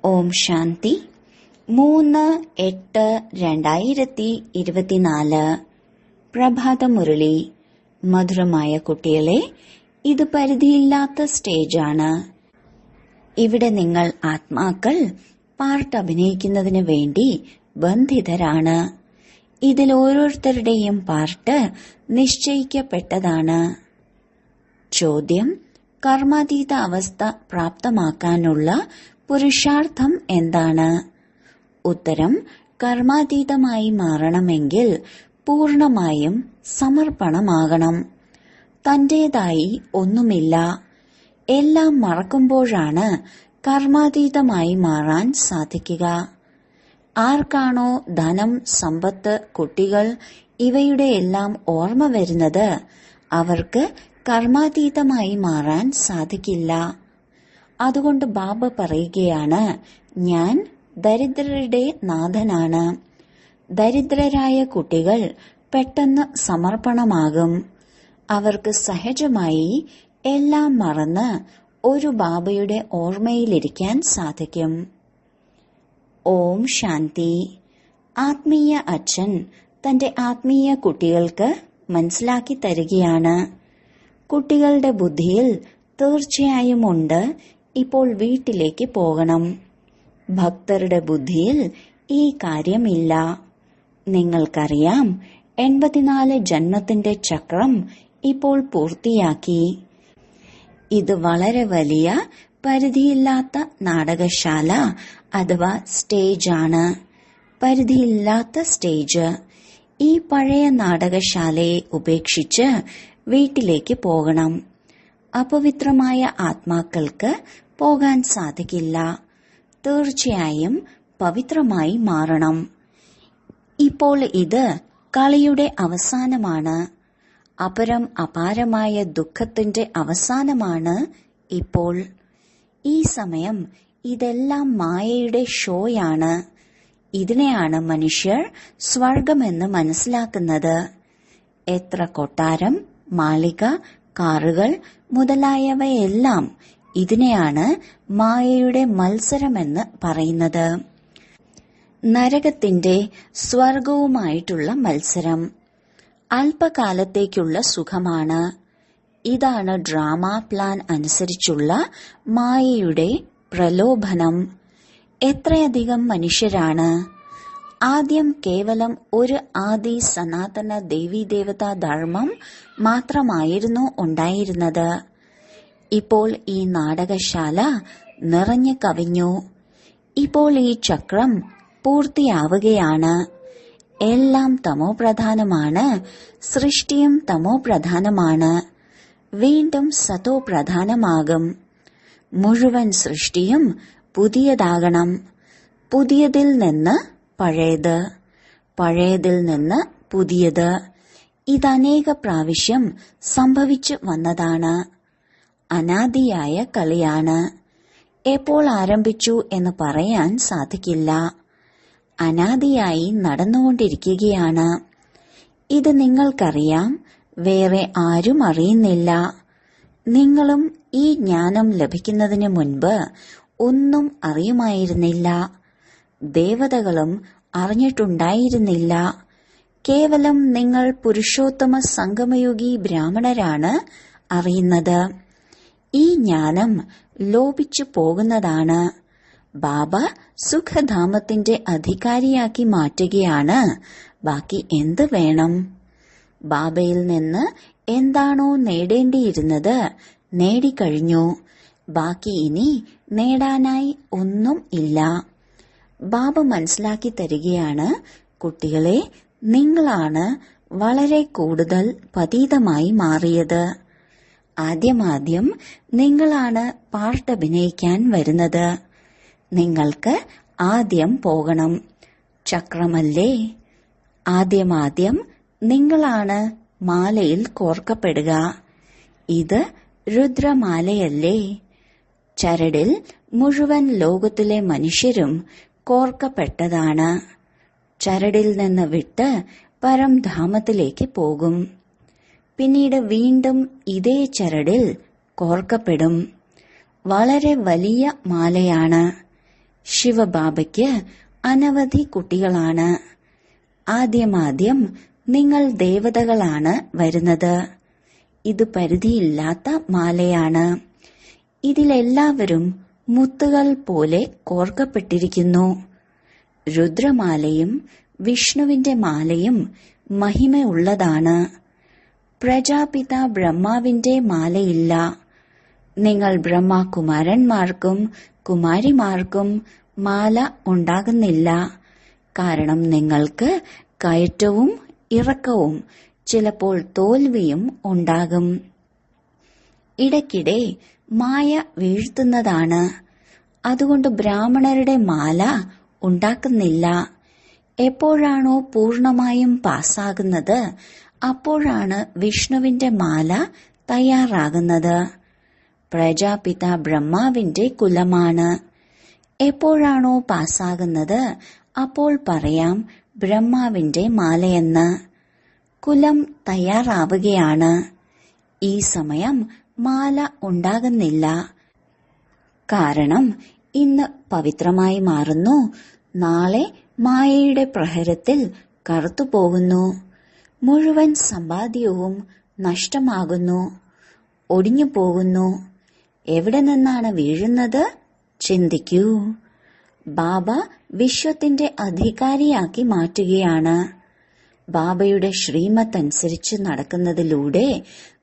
ഓം ശാന്തി 3/8/2024 പ്രഭാതമുരളി. മധുരമായ കുട്ടികളെ, ഇത് പരിധിയില്ലാത്ത സ്റ്റേജാണ്. ഇവിടെ നിങ്ങൾ ആത്മാക്കൾ പാർട്ട് അഭിനയിക്കുന്നതിന് വേണ്ടി ബന്ധിതരാണ്. ഇതിൽ ഓരോരുത്തരുടെയും പാർട്ട് നിശ്ചയിക്കപ്പെട്ടതാണ്. ചോദ്യം: കർമാതീത അവസ്ഥ പ്രാപ്തമാക്കാനുള്ള പുരുഷാർത്ഥം എന്താണ്? ഉത്തരം: കർമാതീതമായി മാറണമെങ്കിൽ പൂർണമായും സമർപ്പണമാകണം. തന്റേതായി ഒന്നുമില്ല. എല്ലാം മറക്കുമ്പോഴാണ് കർമാതീതമായി മാറാൻ സാധിക്കുക. ആർക്കാണോ ധനം, സമ്പത്ത്, കുട്ടികൾ ഇവയുടെ എല്ലാം ഓർമ്മ വരുന്നത്, അവർക്ക് കർമാതീതമായി മാറാൻ സാധിക്കില്ല. അതുകൊണ്ട് ബാബ പറയുകയാണ്, ഞാൻ ദരിദ്രരുടെ നാഥനാണ്. ദരിദ്രരായ കുട്ടികൾ പെട്ടെന്ന് സമർപ്പണമാകും. അവർക്ക് സഹജമായി എല്ലാം മറന്ന് ഒരു ബാബയുടെ ഓർമ്മയിലിരിക്കാൻ സാധിക്കും. ഓം ശാന്തി. ആത്മീയ അച്ഛൻ തന്റെ ആത്മീയ കുട്ടികൾക്ക് മനസ്സിലാക്കി തരികയാണ്. കുട്ടികളുടെ ബുദ്ധിയിൽ തീർച്ചയായും ഉണ്ട്, ഇപ്പോൾ വീട്ടിലേക്ക് പോകണം. ഭക്തരുടെ ബുദ്ധിയിൽ ഈ കാര്യമില്ല. നിങ്ങൾക്കറിയാം, 84 ജന്മത്തിന്റെ ചക്രം ഇപ്പോൾ പൂർത്തിയാക്കി. ഇത് വളരെ വലിയ പരിധിയില്ലാത്ത നാടകശാല അഥവാ സ്റ്റേജാണ്. പരിധിയില്ലാത്ത സ്റ്റേജ്. ഈ പഴയ നാടകശാലയെ ഉപേക്ഷിച്ച് വീട്ടിലേക്ക് പോകണം. അപവിത്രമായ ആത്മാക്കൾക്ക് പോകാൻ സാധിക്കില്ല. തീർച്ചയായും പവിത്രമായി മാറണം. ഇപ്പോൾ ഇത് കളിയുടെ അവസാനമാണ്. അപരം അപാരമായ ദുഃഖത്തിന്റെ അവസാനമാണ് ഇപ്പോൾ. ഈ സമയം ഇതെല്ലാം മായയുടെ ഷോയാണ്. ഇതിനെയാണ് മനുഷ്യർ സ്വർഗമെന്ന് മനസ്സിലാക്കുന്നത്. എത്ര കൊട്ടാരം, മാളിക, കാറുകൾ മുതലായവയെല്ലാം ഇതിനെയാണ് മായയുടെ മത്സരമെന്ന് പറയുന്നത്. നരകത്തിന്റെ സ്വർഗവുമായിട്ടുള്ള മത്സരം അല്പകാലത്തേക്കുള്ള സുഖമാണ്. ഇതാണ് ഡ്രാമ പ്ലാൻ അനുസരിച്ചുള്ള മായയുടെ പ്രലോഭനം. എത്രയധികം മനുഷ്യരാണ്! ആദ്യം കേവലം ഒരു ആദി സനാതന ദേവീദേവതാ ധർമ്മം മാത്രമായിരുന്നു ഉണ്ടായിരുന്നത്. ഇപ്പോൾ ഈ നാടകശാല നിറഞ്ഞു കവിഞ്ഞു. ഇപ്പോൾ ഈ ചക്രം പൂർത്തിയാവുകയാണ്. എല്ലാം തമോപ്രധാനമാണ്. സൃഷ്ടിയും തമോപ്രധാനമാണ്. വീണ്ടും സതോ പ്രധാനമാകും. മുഴുവൻ സൃഷ്ടിയും പുതിയതാകണം. പുതിയതിൽ നിന്ന് പഴയത്, പഴയതിൽ നിന്ന് പുതിയത്. ഇതനേക പ്രാവശ്യം സംഭവിച്ചു വന്നതാണ്. അനാദിയായ കളിയാണ്. എപ്പോൾ ആരംഭിച്ചു എന്ന് പറയാൻ സാധിക്കില്ല. അനാദിയായി നടന്നുകൊണ്ടിരിക്കുകയാണ്. ഇത് നിങ്ങൾക്കറിയാം, വേറെ ആരും അറിയുന്നില്ല. നിങ്ങളും ഈ ജ്ഞാനം ലഭിക്കുന്നതിന് മുൻപ് ഒന്നും അറിയുമായിരുന്നില്ല. ദേവതകളും അറിഞ്ഞിട്ടുണ്ടായിരുന്നില്ല. കേവലം നിങ്ങൾ പുരുഷോത്തമ സംഗമയുഗി ബ്രാഹ്മണരാണ് അറിയുന്നത്. ഈ ജ്ഞാനം ലോപിച്ചു പോകുന്നതാണ്. ബാബ സുഖധാമത്തിന്റെ അധികാരിയാക്കി മാറ്റുകയാണ്. ബാക്കി എന്ത് വേണം? ബാബയിൽ നിന്ന് എന്താണോ നേടേണ്ടിയിരുന്നത് നേടിക്കഴിഞ്ഞു. ബാക്കി ഇനി നേടാനായി ഒന്നും ഇല്ല. ബാബ മനസ്സിലാക്കി തരികയാണ്, കുട്ടികളെ, നിങ്ങളാണ് വളരെ കൂടുതൽ പതീതമായി മാറിയത്. ആദ്യമാദ്യം നിങ്ങളാണ് പാർട്ട് അഭിനയിക്കാൻ വരുന്നത്. നിങ്ങൾക്ക് ആദ്യം പോകണം. ചക്രമല്ലേ? ആദ്യമാദ്യം നിങ്ങളാണ് മാലയിൽ കോർക്കപ്പെടുക. ഇത് രുദ്രമാലയല്ലേ? ചരടിൽ മുഴുവൻ ലോകത്തിലെ മനുഷ്യരും കോർക്കപ്പെട്ടതാണ്. ചരടിൽ നിന്ന് വിട്ട് പരംധാമത്തിലേക്ക് പോകും. പിന്നീട് വീണ്ടും ഇതേ ചരടിൽ കോർക്കപ്പെടും. വളരെ വലിയ മാലയാണ്. ശിവബാബയ്ക്ക് അനവധി കുട്ടികളാണ്. ആദ്യമാദ്യം നിങ്ങൾ ദേവതകളാണ് വരുന്നത്. ഇത് പരിധിയില്ലാത്ത മാലയാണ്. ഇതിലെല്ലാവരും മുത്തുകൾ പോലെ കോർക്കപ്പെട്ടിരിക്കുന്നു. രുദ്രമാലയും വിഷ്ണുവിന്റെ മാലയും മഹിമയുള്ളതാണ്. പ്രജാപിത ബ്രഹ്മാവിന്റെ മാലയില്ല. നിങ്ങൾ ബ്രഹ്മകുമാരന്മാർക്കും കുമാരിമാർക്കും മാല ഉണ്ടാകുന്നില്ല. കാരണം നിങ്ങൾക്ക് കയറ്റവും ഇറക്കവും ചിലപ്പോൾ തോൽവിയും ഉണ്ടാകും. ഇടയ്ക്കിടെ മായ വീഴ്ത്തുന്നതാണ്. അതുകൊണ്ട് ബ്രാഹ്മണരുടെ മാല ഉണ്ടാക്കുന്നില്ല. എപ്പോഴാണോ പൂർണമായും പാസ്സാകുന്നത് അപ്പോഴാണ് വിഷ്ണുവിന്റെ മാല തയ്യാറാകുന്നത്. പ്രജാപിത ബ്രഹ്മാവിന്റെ കുലമാണ്. എപ്പോഴാണോ പാസ്സാകുന്നത് അപ്പോൾ പറയാം ബ്രഹ്മാവിന്റെ മാലയെന്ന്. കുലം തയ്യാറാവുകയാണ്. ഈ സമയം മാല ഉണ്ടാകുന്നില്ല. കാരണം ഇന്ന് പവിത്രമായി മാറുന്നു, നാളെ മായയുടെ പ്രഹരത്തിൽ കറുത്തുപോകുന്നു. മുഴുവൻ സമ്പാദ്യവും നഷ്ടമാകുന്നു, ഒടിഞ്ഞു പോകുന്നു. എവിടെ നിന്നാണ് വീഴുന്നത്? ചിന്തിക്കൂ. ബാബ വിശ്വത്തിന്റെ അധികാരിയാക്കി മാറ്റുകയാണ്. ബാബയുടെ ശ്രീമത്ത് അനുസരിച്ച് നടക്കുന്നതിലൂടെ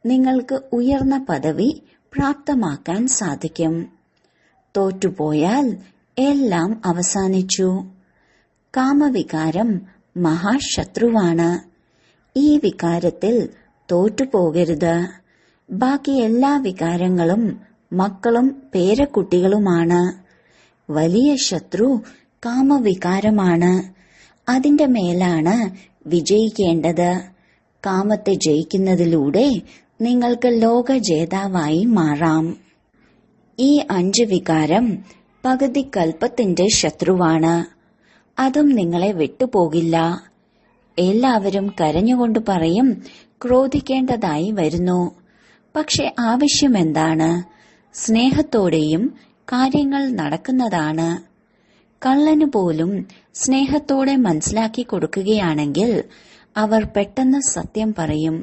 നിങ്ങൾക്ക് ഉയർന്ന പദവി പ്രാപ്തമാക്കാൻ സാധിക്കും. തോറ്റുപോയാൽ എല്ലാം അവസാനിച്ചു. കാമവികാരം മഹാശത്രുവാണ്. ഈ വികാരത്തിൽ തോറ്റുപോകരുത്. ബാക്കി എല്ലാ വികാരങ്ങളും മക്കളും പേരക്കുട്ടികളുമാണ്. വലിയ ശത്രു കാമവികാരമാണ്. അതിന്റെ മേലാണ് വിജയിക്കേണ്ടത്. കാമത്തെ ജയിക്കുന്നതിലൂടെ നിങ്ങൾക്ക് ലോക ജേതാവായി മാറാം. ഈ 5 വികാരം പകുതി കൽപ്പത്തിന്റെ ശത്രുവാണ്. അതും നിങ്ങളെ വിട്ടുപോകില്ല. എല്ലാവരും കരഞ്ഞുകൊണ്ട് പറയും ക്രോധിക്കേണ്ടതായി വരുന്നു. പക്ഷെ ആവശ്യമെന്താണ്? സ്നേഹത്തോടെയും കാര്യങ്ങൾ നടക്കുന്നതാണ്. കള്ളന് പോലും സ്നേഹത്തോടെ മനസ്സിലാക്കി കൊടുക്കുകയാണെങ്കിൽ അവർ പെട്ടെന്ന് സത്യം പറയും.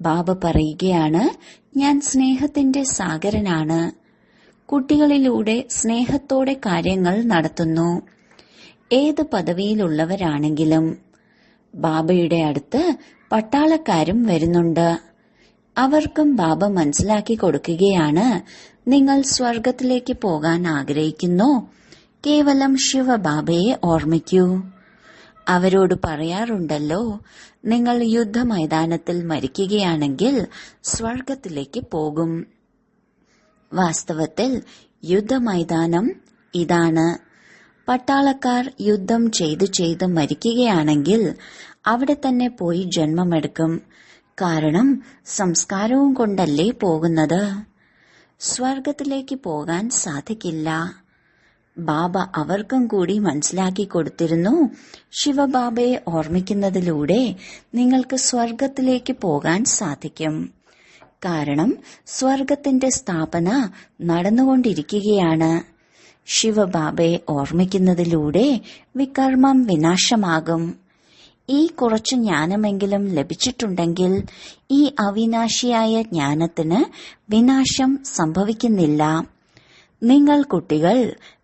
ബാബ പറയുകയാണ്, ഞാൻ സ്നേഹത്തിന്റെ സാഗരനാണ്. കുട്ടികളിലൂടെ സ്നേഹത്തോടെ കാര്യങ്ങൾ നടത്തുന്നു. ഏത് പദവിയിലുള്ളവരാണെങ്കിലും. ബാബയുടെ അടുത്ത് പട്ടാളക്കാരും വരുന്നുണ്ട്. അവർക്കും ബാബ മനസ്സിലാക്കി കൊടുക്കുകയാണ്, നിങ്ങൾ സ്വർഗത്തിലേക്ക് പോകാൻ ആഗ്രഹിക്കുന്നു, കേവലം ശിവബാബയെ ഓർമ്മിക്കൂ. അവരോട് പറയാറുണ്ടല്ലോ, നിങ്ങൾ യുദ്ധമൈതാനത്തിൽ മരിക്കുകയാണെങ്കിൽ സ്വർഗത്തിലേക്ക് പോകും. വാസ്തവത്തിൽ യുദ്ധമൈതാനം ഇതാണ്. പട്ടാളക്കാർ യുദ്ധം ചെയ്ത് മരിക്കുകയാണെങ്കിൽ അവിടെ തന്നെ പോയി ജന്മമെടുക്കും. കാരണം സംസ്കാരവും കൊണ്ടല്ലേ പോകുന്നത്. സ്വർഗത്തിലേക്ക് പോകാൻ സാധിക്കില്ല. ബാബ അവർക്കും കൂടി മനസ്സിലാക്കി കൊടുത്തിരുന്നു, ശിവബാബയെ ഓർമ്മിക്കുന്നതിലൂടെ നിങ്ങൾക്ക് സ്വർഗത്തിലേക്ക് പോകാൻ സാധിക്കും. കാരണം സ്വർഗത്തിന്റെ സ്ഥാപന നടന്നുകൊണ്ടിരിക്കുകയാണ്. ശിവബാബയെ ഓർമ്മിക്കുന്നതിലൂടെ വികർമ്മം വിനാശമാകും. ഈ കുറച്ചു ജ്ഞാനമെങ്കിലും ലഭിച്ചിട്ടുണ്ടെങ്കിൽ ഈ അവിനാശിയായ ജ്ഞാനത്തിന് വിനാശം സംഭവിക്കുന്നില്ല. നിങ്ങൾ കുട്ടികൾ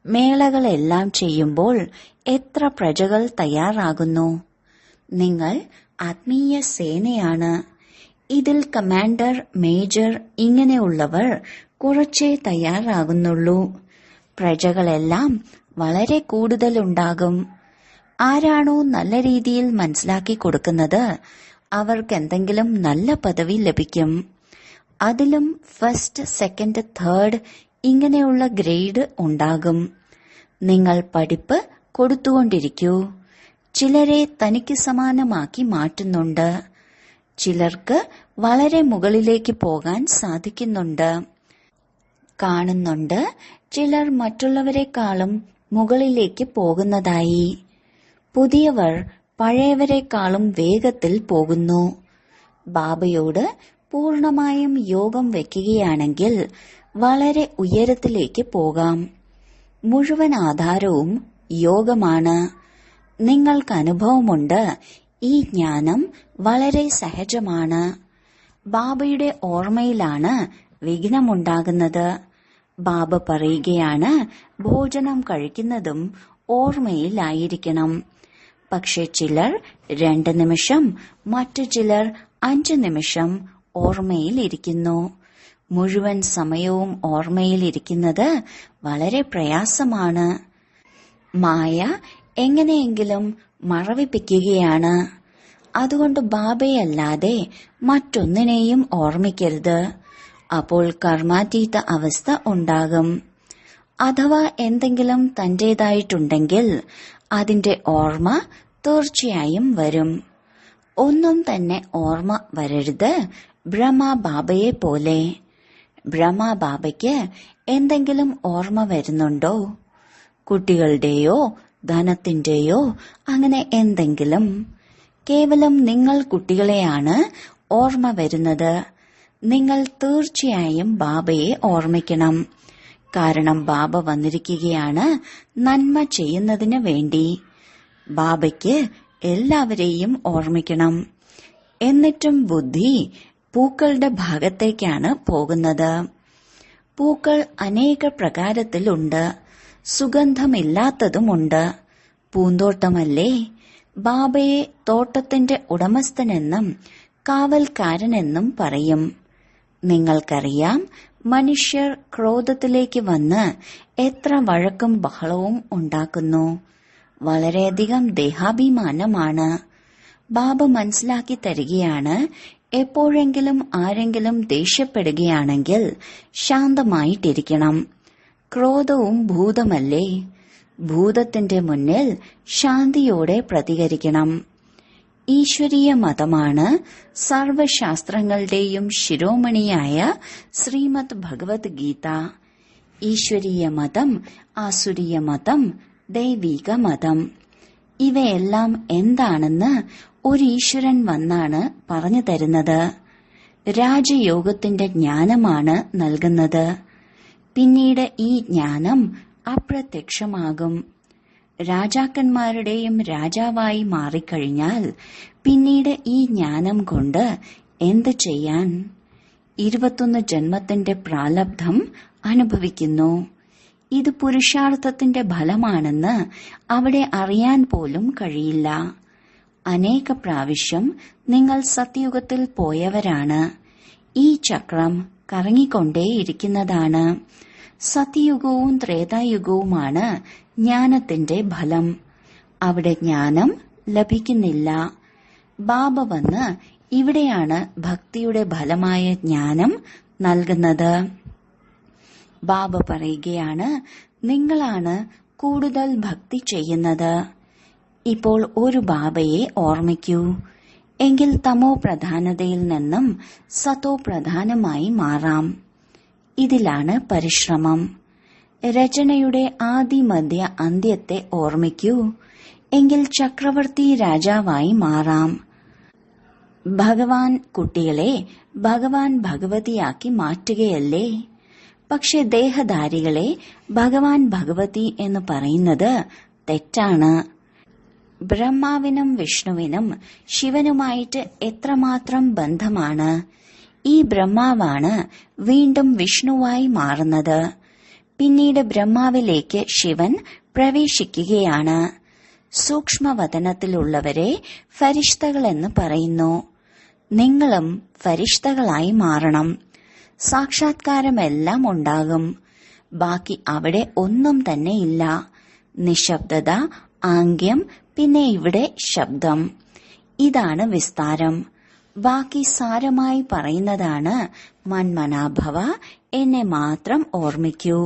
മേളകളെല്ലാം ചെയ്യുമ്പോൾ എത്ര പ്രജകൾ തയ്യാറാകുന്നു. നിങ്ങൾ ആത്മീയ സേനയാണ്. ഇതിൽ കമാൻഡർ, മേജർ ഇങ്ങനെയുള്ളവർ കുറച്ചേ തയ്യാറാകുന്നുള്ളൂ. പ്രജകളെല്ലാം വളരെ കൂടുതലുണ്ടാകും. ആരാണോ നല്ല രീതിയിൽ മനസ്സിലാക്കി കൊടുക്കുന്നത് അവർക്കെന്തെങ്കിലും നല്ല പദവി ലഭിക്കും. അതിലും ഫസ്റ്റ്, സെക്കൻഡ്, തേർഡ് ഇങ്ങനെയുള്ള ഗ്രേഡ് ഉണ്ടാകും. നിങ്ങൾ പഠിപ്പ് കൊടുത്തുകൊണ്ടിരിക്കൂ. ചിലരെ തനിക്ക് സമാനമാക്കി മാറ്റുന്നുണ്ട്. ചിലർക്ക് വളരെ മുകളിലേക്ക് പോകാൻ സാധിക്കുന്നുണ്ട്. കാണുന്നുണ്ട് ചിലർ മറ്റുള്ളവരെക്കാളും മുകളിലേക്ക് പോകുന്നതായി. പുതിയവർ പഴയവരെക്കാളും വേഗത്തിൽ പോകുന്നു. ബാബയോട് പൂർണമായും യോഗം വയ്ക്കുകയാണെങ്കിൽ വളരെ ഉയരത്തിലേക്ക് പോകാം. മുഴുവൻ ആധാരവും യോഗമാണ്. നിങ്ങൾക്ക് അനുഭവമുണ്ട്. ഈ ജ്ഞാനം വളരെ സഹജമാണ്. ബാബയുടെ ഓർമ്മയിലാണ് വിഘ്നമുണ്ടാകുന്നത്. ബാബ പറയുകയാണ്, ഭോജനം കഴിക്കുന്നതും ഓർമ്മയിലായിരിക്കണം. പക്ഷെ ചിലർ 2 നിമിഷം, മറ്റു ചിലർ 5 നിമിഷം ഓർമ്മയിലിരിക്കുന്നു. മുഴുവൻ സമയവും ഓർമ്മയിലിരിക്കുന്നത് വളരെ പ്രയാസമാണ്. മായ എങ്ങനെയെങ്കിലും മറവിപ്പിക്കുകയാണ്. അതുകൊണ്ട് ബാബയല്ലാതെ മറ്റൊന്നിനെയും ഓർമ്മിക്കരുത്. അപ്പോൾ കർമാതീത അവസ്ഥ ഉണ്ടാകും. അഥവാ എന്തെങ്കിലും തന്റേതായിട്ടുണ്ടെങ്കിൽ അതിന്റെ ഓർമ്മ തീർച്ചയായും വരും. ഒന്നും തന്നെ ഓർമ്മ വരരുത്. ബ്രഹ്മബാബയെ പോലെ. ബ്രഹ്മബാബയ്ക്ക് എന്തെങ്കിലും ഓർമ്മ വരുന്നുണ്ടോ? കുട്ടികളുടെയോ ധനത്തിന്റെയോ അങ്ങനെ എന്തെങ്കിലും? കേവലം നിങ്ങൾ കുട്ടികളെയാണ് ഓർമ്മ വരുന്നത്. നിങ്ങൾ തീർച്ചയായും ബാബയെ ഓർമ്മിക്കണം. കാരണം ബാബ വന്നിരിക്കുകയാണ് നന്മ ചെയ്യുന്നതിന് വേണ്ടി. ബാബയ്ക്ക് എല്ലാവരെയും ഓർമ്മിക്കണം. എന്നിട്ടും ബുദ്ധി പൂക്കളുടെ ഭാഗത്തേക്കാണ് പോകുന്നത്. പൂക്കൾ അനേക പ്രകാരത്തിലുണ്ട്. സുഗന്ധമില്ലാത്തതുമുണ്ട്. പൂന്തോട്ടമല്ലേ? ബാബയെ തോട്ടത്തിന്റെ ഉടമസ്ഥനെന്നും കാവൽക്കാരനെന്നും പറയും. നിങ്ങൾക്കറിയാം, മനുഷ്യർ ക്രോധത്തിലേക്ക് വന്ന് എത്ര വഴക്കും ബഹളവും ഉണ്ടാക്കുന്നു. വളരെയധികം ദേഹാഭിമാനമാണ്. ബാബ മനസ്സിലാക്കി തരികയാണ്, എപ്പോഴെങ്കിലും ആരെങ്കിലും ദേഷ്യപ്പെടുകയാണെങ്കിൽ ശാന്തമായിട്ടിരിക്കണം. ക്രോധവും ഭൂതമല്ലേ? ഭൂതത്തിന്റെ മുന്നിൽ ശാന്തിയോടെ പ്രതികരിക്കണം. ഈശ്വരീയ മതമാണ് സർവശാസ്ത്രങ്ങളുടെയും ശിരോമണിയായ ശ്രീമദ് ഭഗവത്ഗീത. ഈശ്വരീയ മതം, ആസുരീയ മതം, ദൈവിക മതം, ഇവയെല്ലാം എന്താണെന്ന് ഒരു ഈശ്വരൻ വന്നാണ് പറഞ്ഞു തരുന്നത്. രാജയോഗത്തിന്റെ ജ്ഞാനമാണ് നൽകുന്നത്. പിന്നീട് ഈ ജ്ഞാനം അപ്രത്യക്ഷമാകും. രാജാക്കന്മാരുടെയും രാജാവായി മാറിക്കഴിഞ്ഞാൽ പിന്നീട് ഈ ജ്ഞാനം കൊണ്ട് എന്ത് ചെയ്യാൻ? 21 ജന്മത്തിന്റെ പ്രാലബ്ധം അനുഭവിക്കുന്നു. ഇത് പുരുഷാർത്ഥത്തിന്റെ ഫലമാണെന്ന് അവിടെ അറിയാൻ പോലും കഴിയില്ല. അനേക പ്രാവശ്യം നിങ്ങൾ സത്യയുഗത്തിൽ പോയവരാണ്. ഈ ചക്രം കറങ്ങിക്കൊണ്ടേയിരിക്കുന്നതാണ്. സത്യയുഗവും ത്രേതായുഗവുമാണ് ജ്ഞാനത്തിന്റെ ഫലം. അവിടെ ജ്ഞാനം ലഭിക്കുന്നില്ല. ബാബ വന്ന് ഇവിടെയാണ് ഭക്തിയുടെ ഫലമായ ജ്ഞാനം നൽകുന്നത്. ബാബ പറയുകയാണ്, നിങ്ങളാണ് കൂടുതൽ ഭക്തി ചെയ്യുന്നത്. ഇപ്പോൾ ഒരു ബാബയെ ഓർമ്മിക്കൂ. എങ്കിൽ തമോ പ്രധാനതയിൽ നിന്നും സതോ പ്രധാനമായി മാറാം. ഇതിലാണ് പരിശ്രമം. രചനയുടെ ആദി മധ്യ അന്ത്യത്തെ ഓർമ്മിക്കൂ. എങ്കിൽ ചക്രവർത്തി രാജാവായി മാറാം. ഭഗവാൻ കുട്ടികളെ ഭഗവാൻ ഭഗവതിയാക്കി മാറ്റുകയല്ലേ? പക്ഷെ ദേഹധാരികളെ ഭഗവാൻ ഭഗവതി എന്ന് പറയുന്നത് തെറ്റാണ്. ബ്രഹ്മാവിനും വിഷ്ണുവിനും ശിവനുമായിട്ട് എത്രമാത്രം ബന്ധമാണ്. ഈ ബ്രഹ്മാവാണ് വീണ്ടും വിഷ്ണുവായി മാറുന്നത്. പിന്നീട് ബ്രഹ്മാവിലേക്ക് ശിവൻ പ്രവേശിക്കുകയാണ്. സൂക്ഷ്മവതനത്തിലുള്ളവരെ ഫരിഷ്തകളെന്ന് പറയുന്നു. നിങ്ങളും ഫരിഷ്തകളായി മാറണം. സാക്ഷാത്കാരമെല്ലാം ഉണ്ടാകും. ബാക്കി അവിടെ ഒന്നും തന്നെ ഇല്ല. നിശബ്ദത, ആംഗ്യം, പിന്നെ ഇവിടെ ശബ്ദം. ഇതാണ് വിസ്താരം. ബാക്കി സാരമായി പറയുന്നതാണ് മന്മനാഭവ, എന്നെ മാത്രം ഓർമ്മിക്കൂ.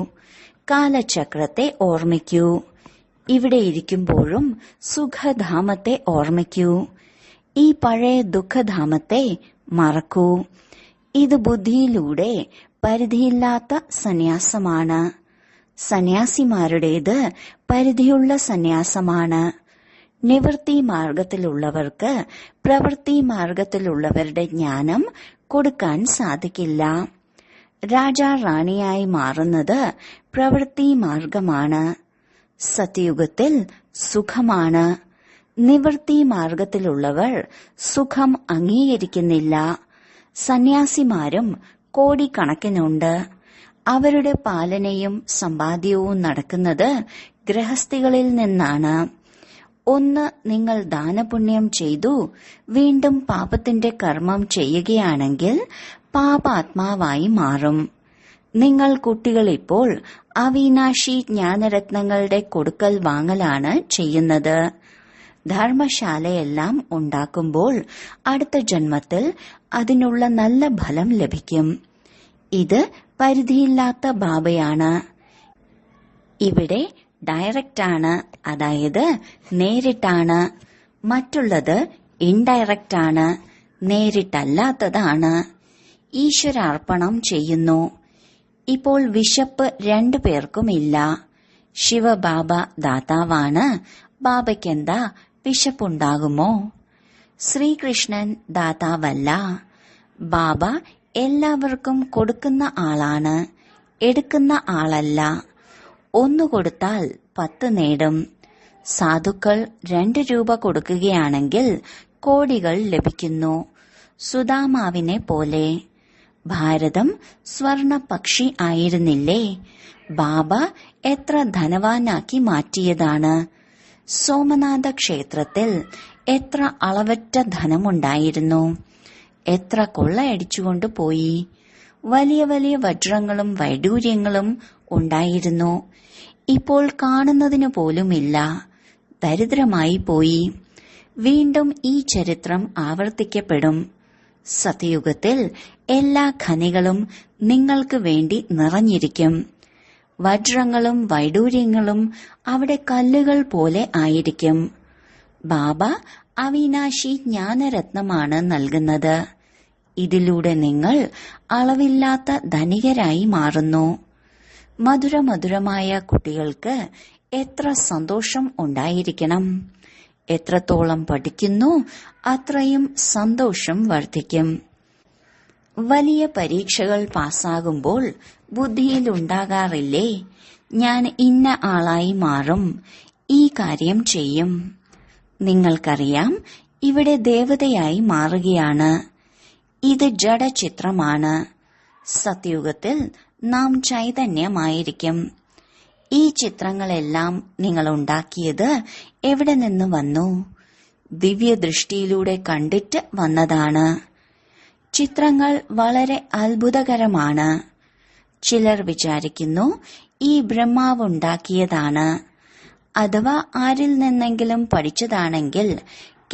കാലചക്രത്തെ ഓർമ്മിക്കൂ. ഇവിടെ ഇരിക്കുമ്പോഴും സുഖധാമത്തെ ഓർമ്മിക്കൂ. ഈ പഴയ ദുഃഖധാമത്തെ മറക്കൂ. ഇത് ബുദ്ധിയിലൂടെ പരിധിയില്ലാത്ത സന്യാസമാണ്. സന്യാസിമാരുടേത് പരിധിയുള്ള സന്യാസമാണ്. നിവൃത്തി മാർഗത്തിലുള്ളവർക്ക് പ്രവൃത്തി മാർഗത്തിലുള്ളവരുടെ ജ്ഞാനം കൊടുക്കാൻ സാധിക്കില്ല. രാജാ റാണിയായി മാറുന്നത് പ്രവൃത്തി മാർഗമാണ്. സത്യയുഗത്തിൽ സുഖമാണ്. നിവൃത്തി മാർഗത്തിലുള്ളവർ സുഖം അംഗീകരിക്കുന്നില്ല. സന്യാസിമാരും കോടിക്കണക്കിനുണ്ട്. അവരുടെ പാലനയും സമ്പാദ്യവും നടക്കുന്നത് ഗൃഹസ്ഥികളിൽ നിന്നാണ്. ഒന്ന്, നിങ്ങൾ ദാനപുണ്യം ചെയ്തു വീണ്ടും പാപത്തിന്റെ കർമ്മം ചെയ്യുകയാണെങ്കിൽ പാപാത്മാവായി മാറും. നിങ്ങൾ കുട്ടികൾ ഇപ്പോൾ അവിനാശി ജ്ഞാനരത്നങ്ങളുടെ കൊടുക്കൽ വാങ്ങലാണ് ചെയ്യുന്നത്. ധർമ്മശാലയെല്ലാം ഉണ്ടാക്കുമ്പോൾ അടുത്ത ജന്മത്തിൽ അതിനുള്ള നല്ല ഫലം ലഭിക്കും. ഇത് പരിധിയില്ലാത്ത ബാബയാണ്. ഇവിടെ ഡയറക്റ്റാണ്, അതായത് നേരിട്ടാണ്. മറ്റുള്ളത് ഇൻഡയറക്റ്റാണ്, നേരിട്ടല്ലാത്തതാണ്. ഈശ്വരാർപ്പണം ചെയ്യുന്നു. ഇപ്പോൾ വിശപ്പ് രണ്ടു പേർക്കുമില്ല. ശിവബാബ ദാതാവാണ്. ബാബയ്ക്കെന്താ വിശപ്പുണ്ടാകുമോ? ശ്രീകൃഷ്ണൻ ദാതാവല്ല. ബാബ എല്ലാവർക്കും കൊടുക്കുന്ന ആളാണ്, എടുക്കുന്ന ആളല്ല. 1 കൊടുത്താൽ 10 നേടും. സാധുക്കൾ 2 രൂപ കൊടുക്കുകയാണെങ്കിൽ കോടികൾ ലഭിക്കുന്നു. സുദാമാവിനെ പോലെ. ഭാരതം സ്വർണ പക്ഷി ആയിരുന്നില്ലേ? ബാബ എത്ര ധനവാനാക്കി മാറ്റിയതാണ്. സോമനാഥ ക്ഷേത്രത്തിൽ എത്ര അളവറ്റ ധനമുണ്ടായിരുന്നു. എത്ര കൊള്ളയടിച്ചുകൊണ്ട് പോയി. വലിയ വലിയ വജ്രങ്ങളും വൈഡൂര്യങ്ങളും ഉണ്ടായിരുന്നു. ഇപ്പോൾ കാണുന്നതിന് പോലുമില്ല. ദരിദ്രമായി പോയി. വീണ്ടും ഈ ചരിത്രം ആവർത്തിക്കപ്പെടും. സത്യയുഗത്തിൽ എല്ലാ ഖനികളും നിങ്ങൾക്ക് വേണ്ടി നിറഞ്ഞിരിക്കും. വജ്രങ്ങളും വൈഡൂര്യങ്ങളും അവിടെ കല്ലുകൾ പോലെ ആയിരിക്കും. ബാബ അവിനാശി ജ്ഞാനരത്നമാണ് നൽകുന്നത്. ഇതിലൂടെ നിങ്ങൾ അളവില്ലാത്ത ധനികരായി മാറുന്നു. മധുരമധുരമായ കുട്ടികൾക്ക് എത്ര സന്തോഷം ഉണ്ടായിരിക്കണം. എത്രത്തോളം പഠിക്കുന്നു അത്രയും സന്തോഷം വർദ്ധിക്കും. വലിയ പരീക്ഷകൾ പാസ്സാകുമ്പോൾ ബുദ്ധിയിലുണ്ടാകാറില്ലേ, ഞാൻ ഇന്ന ആളായി മാറും, ഈ കാര്യം ചെയ്യും. നിങ്ങൾക്കറിയാം, ഇവിടെ ദേവതയായി മാറുകയാണ്. ഇത് ജഡചിത്രമാണ്. സത്യയുഗത്തിൽ നാം ചൈതന്യമായിരിക്കും. ഈ ചിത്രങ്ങളെല്ലാം നിങ്ങൾ ഉണ്ടാക്കിയത് എവിടെ നിന്ന് വന്നു? ദിവ്യദൃഷ്ടിയിലൂടെ കണ്ടിട്ട് വന്നതാണ്. ചിത്രങ്ങൾ വളരെ അത്ഭുതകരമാണ്. ചിലർ വിചാരിക്കുന്നു ഈ ബ്രഹ്മാവുണ്ടാക്കിയതാണ്. അഥവാ ആരിൽ നിന്നെങ്കിലും പഠിച്ചതാണെങ്കിൽ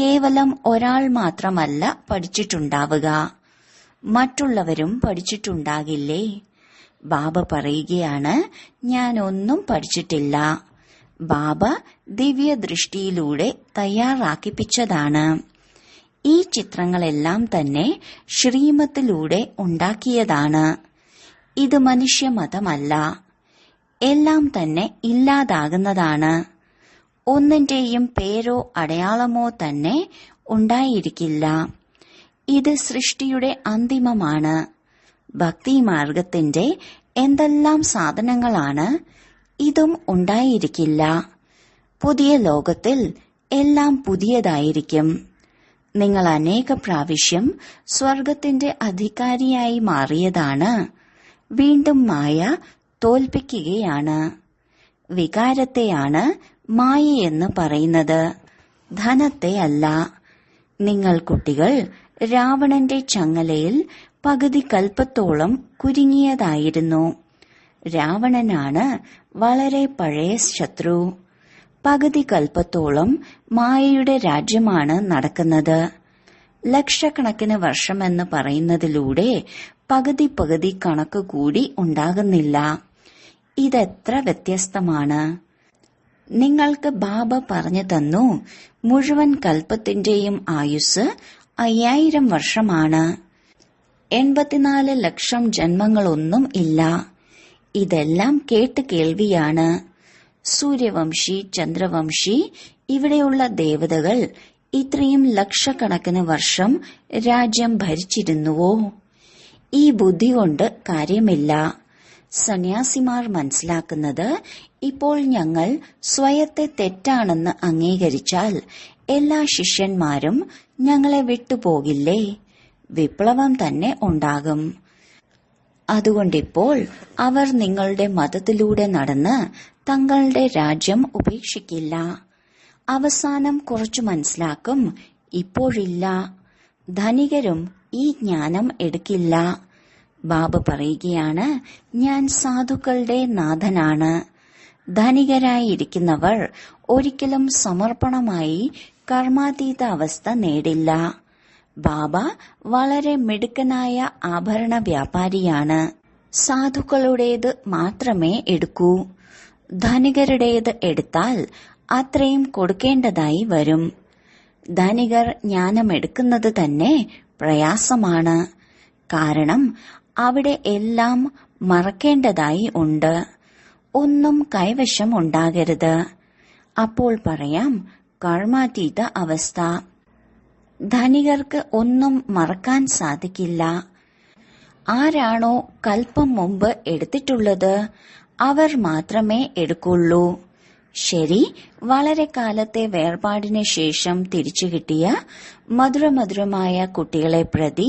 കേവലം ഒരാൾ മാത്രമല്ല പഠിച്ചിട്ടുണ്ടാവുക, മറ്റുള്ളവരും പഠിച്ചിട്ടുണ്ടാകില്ലേ? ബാബ പറയുകയാണ്, ഞാൻ ഒന്നും പഠിച്ചിട്ടില്ല. ബാബ ദിവ്യദൃഷ്ടിയിലൂടെ തയ്യാറാക്കിപ്പിച്ചതാണ്. ഈ ചിത്രങ്ങളെല്ലാം തന്നെ ശ്രീമത്തിലൂടെ ഉണ്ടാക്കിയതാണ്. ഇത് മനുഷ്യമതമല്ല. എല്ലാം തന്നെ ഇല്ലാതാകുന്നതാണ്. ഒന്നിന്റെയും പേരോ അടയാളമോ തന്നെ ഉണ്ടായിരിക്കില്ല. ഇത് സൃഷ്ടിയുടെ അന്തിമമാണ്. ഭക്തിമാർഗത്തിന്റെ എന്തെല്ലാം സാധനങ്ങളാണ്, ഇതും ഉണ്ടായിരിക്കില്ല. പുതിയ ലോകത്തിൽ എല്ലാം പുതിയതായിരിക്കും. നിങ്ങൾ അനേക പ്രാവശ്യം സ്വർഗത്തിന്റെ അധികാരിയായി മാറിയതാണ്. വീണ്ടും മായ തോൽപ്പിക്കുകയാണ്. വികാരത്തെയാണ് മായയെന്ന് പറയുന്നത്, ധനത്തെ അല്ല. നിങ്ങൾ കുട്ടികൾ രാവണന്റെ ചങ്ങലയിൽ പകുതി കൽപ്പത്തോളം കുരുങ്ങിയതായിരുന്നു. രാവണനാണ് വളരെ പഴയ ശത്രു. പകുതി കൽപ്പത്തോളം മായയുടെ രാജ്യമാണ് നടക്കുന്നത്. ലക്ഷക്കണക്കിന് വർഷമെന്ന് പറയുന്നതിലൂടെ പകുതി പകുതി കണക്ക് കൂടി ഉണ്ടാകുന്നില്ല. ഇതെത്ര വ്യത്യസ്തമാണ്. നിങ്ങൾക്ക് ബാബ പറഞ്ഞു തന്നു, മുഴുവൻ കൽപ്പത്തിന്റെയും ആയുസ് 5000 വർഷമാണ്. 84 ലക്ഷം ജന്മങ്ങളൊന്നും ഇല്ല. ഇതെല്ലാം കേട്ട് കേൾവിയാണ്. സൂര്യവംശി, ചന്ദ്രവംശി, ഇവിടെയുള്ള ദേവതകൾ ഇത്രയും ലക്ഷക്കണക്കിന് വർഷം രാജ്യം ഭരിച്ചിരുന്നുവോ? ഈ ബുദ്ധി കൊണ്ട് കാര്യമില്ല. സന്യാസിമാർ മനസ്സിലാക്കുന്നത്, ഇപ്പോൾ ഞങ്ങൾ സ്വയത്തെ തെറ്റാണെന്ന് അംഗീകരിച്ചാൽ എല്ലാ ശിഷ്യന്മാരും ഞങ്ങളെ വിട്ടുപോകില്ലേ? വിപ്ലവം തന്നെ ഉണ്ടാകും. അതുകൊണ്ടിപ്പോൾ അവർ നിങ്ങളുടെ മതത്തിലൂടെ നടന്ന് തങ്ങളുടെ രാജ്യം ഉപേക്ഷിക്കില്ല. അവസാനം കുറച്ചു മനസ്സിലാക്കും, ഇപ്പോഴില്ല. ധനികരും ഈ ജ്ഞാനം എടുക്കില്ല. ബാബ പറയുകയാണ്, ഞാൻ സാധുക്കളുടെ നാഥനാണ്. ധനികരായിരിക്കുന്നവർ ഒരിക്കലും സമർപ്പണമായി കർമാതീത അവസ്ഥ നേടില്ല. ബാബ വളരെ മിടുക്കനായ ആഭരണ വ്യാപാരിയാണ്. സാധുക്കളുടേത് മാത്രമേ എടുക്കൂ. ധനികരുടേത് എടുത്താൽ അത്രയും കൊടുക്കേണ്ടതായി വരും. ധനികർ ജ്ഞാനമെടുക്കുന്നത് തന്നെ പ്രയാസമാണ്. കാരണം അവിടെ എല്ലാം മറക്കേണ്ടതായി ഉണ്ട്. ഒന്നും കൈവശം ഉണ്ടാകരുത്. അപ്പോൾ പറയാം കർമാതീത അവസ്ഥ. ധനികർക്ക് ഒന്നും മറക്കാൻ സാധിക്കില്ല. ആരാണോ കൽപ്പം മുമ്പ് എടുത്തിട്ടുള്ളത് അവർ മാത്രമേ എടുക്കുള്ളൂ. ശരി, വളരെ കാലത്തെ വേർപാടിന് ശേഷം തിരിച്ചു കിട്ടിയ മധുരമധുരമായ കുട്ടികളെ പ്രതി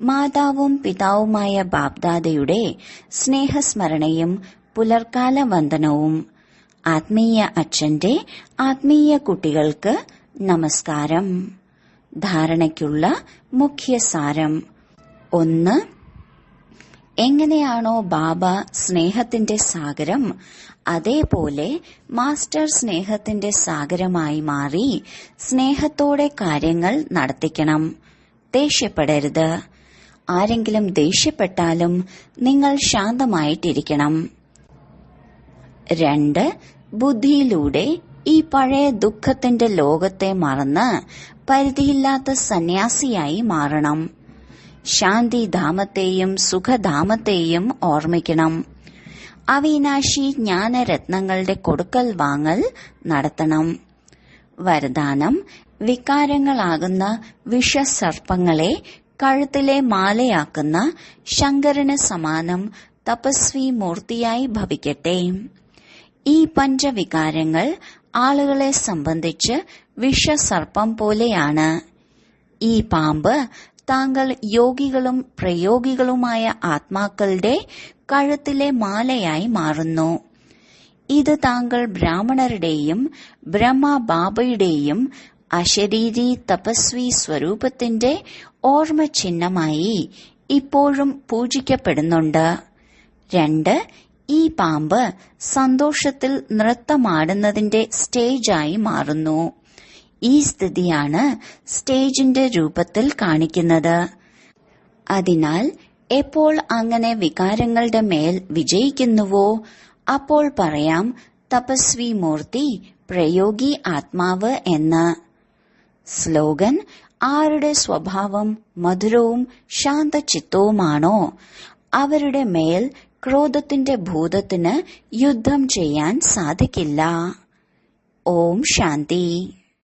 മാതാവും പിതാവുമായ ബാബ്ദാദയുടെ സ്നേഹസ്മരണയും പുലർക്കാല വന്ദനവും. ആത്മീയ അച്ഛന്റെ ആത്മീയ കുട്ടികൾക്ക് നമസ്കാരം. ധാരണയ്ക്കുള്ള മുഖ്യസാരം. 1. എങ്ങനെയാണോ ബാബ സ്നേഹത്തിന്റെ സാഗരം, അതേപോലെ മാസ്റ്റർ സ്നേഹത്തിന്റെ സാഗരമായി മാറി സ്നേഹത്തോടെ കാര്യങ്ങൾ നടത്തിക്കണം. ദേഷ്യപ്പെടരുത്. ആരെങ്കിലും ദേഷ്യപ്പെട്ടാലും നിങ്ങൾ ശാന്തമായിട്ടിരിക്കണം. 2. ബുദ്ധിയിലൂടെ ഈ പഴയ ദുഃഖത്തിന്റെ ലോകത്തെ മറന്ന് പരിധിയില്ലാത്ത സന്യാസിയായി മാറണം. ശാന്തിധാമത്തെയും സുഖധാമത്തെയും ഓർമ്മിക്കണം. അവിനാശി ജ്ഞാനരത്നങ്ങളുടെ കൊടുക്കൽ വാങ്ങൽ നടത്തണം. വരദാനം: വികാരങ്ങളാകുന്ന വിഷസർപ്പങ്ങളെ കഴുത്തിലെ മാലയാക്കുന്ന ശങ്കരന് സമാനം തപസ്വി മൂർത്തിയായി ഭവിക്കട്ടെ. ഈ പഞ്ചവികാരങ്ങൾ ആളുകളെ സംബന്ധിച്ച് വിഷസർപ്പം പോലെയാണ്. ഈ പാമ്പ് താങ്കൾ യോഗികളും പ്രയോഗികളുമായ ആത്മാക്കളുടെ കഴുത്തിലെ മാലയായി മാറുന്നു. ഇത് താങ്കൾ ബ്രാഹ്മണരുടെയും ബ്രഹ്മബാബയുടെയും അശരീരി തപസ്വി സ്വരൂപത്തിന്റെ ഓർമ്മ ചിഹ്നമായി ഇപ്പോഴും പൂജിക്കപ്പെടുന്നുണ്ട്. 2. ഈ പാമ്പ് സന്തോഷത്തിൽ നൃത്തമാടുന്നതിന്റെ സ്റ്റേജായി മാറുന്നു. ഈ സ്ഥിതിയാണ് സ്റ്റേജിന്റെ രൂപത്തിൽ കാണിക്കുന്നത്. അതിനാൽ എപ്പോൾ അങ്ങനെ വികാരങ്ങളുടെ മേൽ വിജയിക്കുന്നുവോ അപ്പോൾ പറയാം തപസ്വി മൂർത്തി, പ്രയോഗി ആത്മാവ് എന്ന്. സ്ലോഗൻ: ആരുടെ സ്വഭാവം മധുരവും ശാന്തചിത്തവുമാണോ അവരുടെ മേൽ ക്രോധത്തിന്റെ ഭൂതത്തിന് യുദ്ധം ചെയ്യാൻ സാധിക്കില്ല. ഓം ശാന്തി.